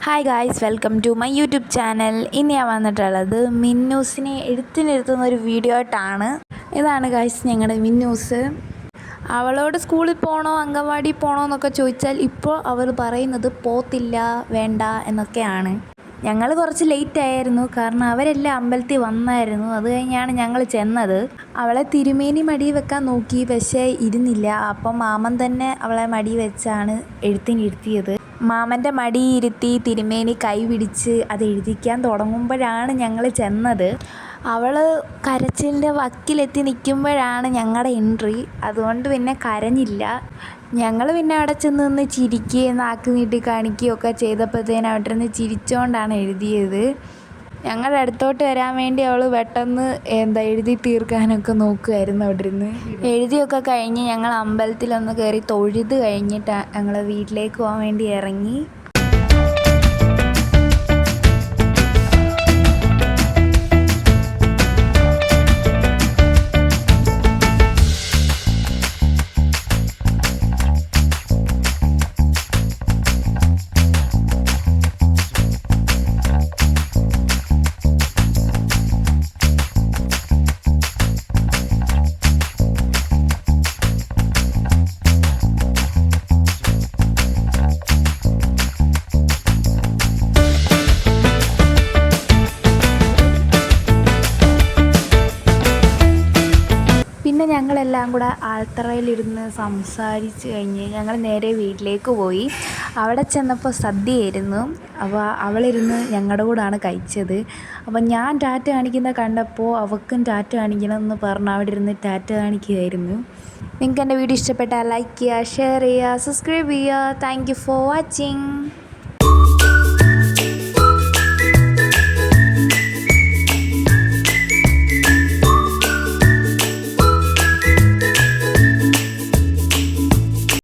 Hi guys, welcome to my YouTube channel. ഇന്ന് ഞാൻ വന്നിട്ടുള്ളത് മിന്നൂസിനെ എഴുത്തിനിരുത്തുന്ന ഒരു വീഡിയോ ആയിട്ടാണ്. ഇതാണ് ഗായ്സ് ഞങ്ങളുടെ മിന്നൂസ്. അവളോട് സ്കൂളിൽ പോകണോ അംഗൻവാടി പോകണോ എന്നൊക്കെ ചോദിച്ചാൽ ഇപ്പോൾ അവൾ പറയുന്നത് പോത്തില്ല, വേണ്ട എന്നൊക്കെയാണ്. ഞങ്ങൾ കുറച്ച് ലേറ്റ് ആയിരുന്നു, കാരണം അവരെല്ലാം അമ്പലത്തിൽ വന്നായിരുന്നു. അത് കഴിഞ്ഞാണ് ഞങ്ങൾ ചെന്നത്. അവളെ തിരുമേനി മടി വെക്കാൻ നോക്കി, പക്ഷേ ഇരുന്നില്ല. അപ്പം മാമൻ തന്നെ അവളെ മടി വെച്ചാണ് എഴുത്തിനിരുത്തിയത്. മാമൻ്റെ മടിയിരുത്തി തിരുമേനി കൈ പിടിച്ച് അത് എഴുതിക്കാൻ തുടങ്ങുമ്പോഴാണ് ഞങ്ങൾ ചെന്നത്. അവൾ കരച്ചിലിൻ്റെ വക്കിലെത്തി നിൽക്കുമ്പോഴാണ് ഞങ്ങളുടെ എൻട്രി. അതുകൊണ്ട് പിന്നെ കരഞ്ഞില്ല. ഞങ്ങൾ പിന്നെ അവിടെ ചെന്ന് നിന്ന് ചിരിക്കുകയും നാക്ക് നീട്ടി കാണിക്കുകയൊക്കെ ചെയ്തപ്പോഴത്തേനും അവിടെ നിന്ന് ചിരിച്ചുകൊണ്ടാണ് എഴുതിയത്. ഞങ്ങളുടെ അടുത്തോട്ട് വരാൻ വേണ്ടി അവൾ പെട്ടെന്ന് എഴുതി തീർക്കാനൊക്കെ നോക്കുമായിരുന്നു. അവിടെ ഇരുന്ന് എഴുതിയൊക്കെ കഴിഞ്ഞ് ഞങ്ങൾ അമ്പലത്തിലൊന്ന് കയറി തൊഴുത് കഴിഞ്ഞിട്ട് ഞങ്ങൾ വീട്ടിലേക്ക് പോകാൻ വേണ്ടി ഇറങ്ങി. പിന്നെ ഞങ്ങളെല്ലാം കൂടെ ആൽത്തറയിലിരുന്ന് സംസാരിച്ച് കഴിഞ്ഞ് ഞങ്ങൾ നേരെ വീട്ടിലേക്ക് പോയി. അവിടെ ചെന്നപ്പോൾ സദ്യയായിരുന്നു. അപ്പോൾ അവളിരുന്ന് ഞങ്ങളുടെ കൂടാണ് കഴിച്ചത്. അപ്പം ഞാൻ ടാറ്റ കാണിക്കുന്നത് കണ്ടപ്പോൾ അവൾക്കും ടാറ്റ കാണിക്കണമെന്ന് പറഞ്ഞ് അവിടെ ഇരുന്ന് ടാറ്റ കാണിക്കുകയായിരുന്നു. നിങ്ങൾക്ക് എൻ്റെ വീഡിയോ ഇഷ്ടപ്പെട്ടാൽ ലൈക്ക് ചെയ്യുക, ഷെയർ ചെയ്യുക, സബ്സ്ക്രൈബ് ചെയ്യുക. Thank you for watching.